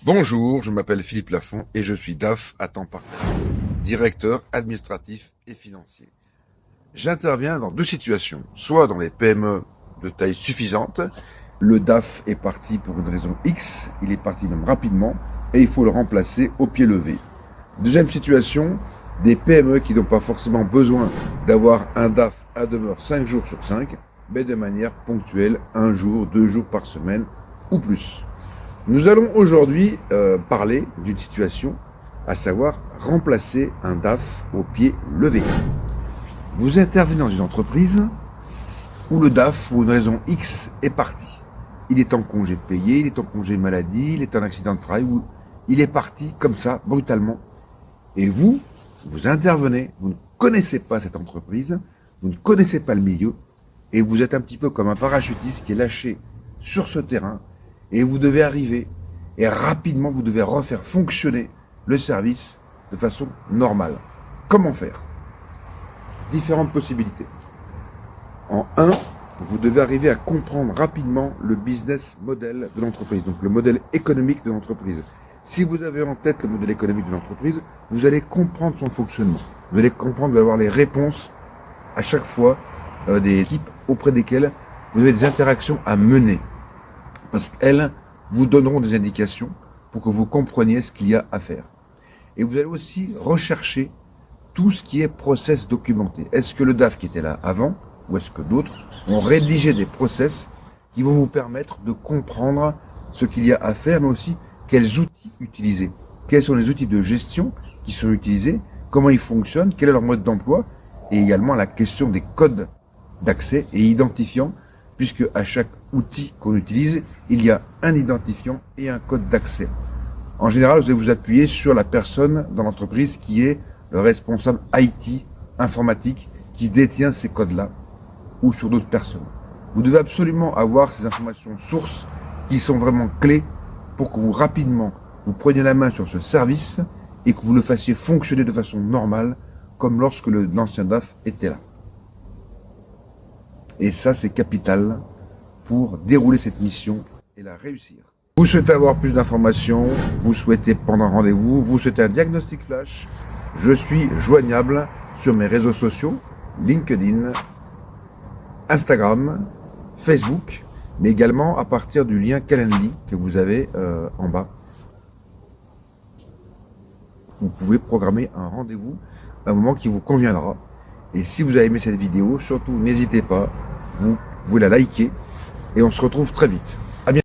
Bonjour, je m'appelle Philippe Lafont et je suis DAF à temps partiel, directeur administratif et financier. J'interviens dans deux situations, soit dans les PME de taille suffisante, le DAF est parti pour une raison X, il est parti même rapidement et il faut le remplacer au pied levé. Deuxième situation, des PME qui n'ont pas forcément besoin d'avoir un DAF à demeure 5 jours sur 5, mais de manière ponctuelle, 1 jour, 2 jours par semaine ou plus. Nous allons aujourd'hui parler d'une situation, à savoir remplacer un DAF au pied levé. Vous intervenez dans une entreprise où le DAF, pour une raison X, est parti. Il est en congé payé, il est en congé maladie, il est en accident de travail, ou il est parti comme ça, brutalement. Et vous intervenez, vous ne connaissez pas cette entreprise, vous ne connaissez pas le milieu, et vous êtes un petit peu comme un parachutiste qui est lâché sur ce terrain, et vous devez arriver, et rapidement vous devez refaire fonctionner le service de façon normale. Comment faire? Différentes possibilités. En 1, vous devez arriver à comprendre rapidement le business model de l'entreprise, donc le modèle économique de l'entreprise. Si vous avez en tête le modèle économique de l'entreprise, vous allez comprendre son fonctionnement. Vous allez comprendre, vous allez avoir les réponses à chaque fois des équipes auprès desquelles vous avez des interactions à mener. Parce qu'elles vous donneront des indications pour que vous compreniez ce qu'il y a à faire. Et vous allez aussi rechercher tout ce qui est process documenté. Est-ce que le DAF qui était là avant, ou est-ce que d'autres ont rédigé des process qui vont vous permettre de comprendre ce qu'il y a à faire, mais aussi quels outils utiliser. Quels sont les outils de gestion qui sont utilisés, comment ils fonctionnent, quel est leur mode d'emploi, et également la question des codes d'accès et identifiants, puisque à chaque outil qu'on utilise, il y a un identifiant et un code d'accès. En général, vous allez vous appuyer sur la personne dans l'entreprise qui est le responsable IT, informatique, qui détient ces codes-là, ou sur d'autres personnes. Vous devez absolument avoir ces informations sources qui sont vraiment clés pour que vous rapidement vous preniez la main sur ce service et que vous le fassiez fonctionner de façon normale, comme lorsque l'ancien DAF était là. Et ça, c'est capital pour dérouler cette mission et la réussir. Vous souhaitez avoir plus d'informations, vous souhaitez prendre un rendez-vous, vous souhaitez un diagnostic flash, je suis joignable sur mes réseaux sociaux, LinkedIn, Instagram, Facebook, mais également à partir du lien Calendly que vous avez en bas. Vous pouvez programmer un rendez-vous à un moment qui vous conviendra. Et si vous avez aimé cette vidéo, surtout n'hésitez pas, vous pouvez la liker et on se retrouve très vite.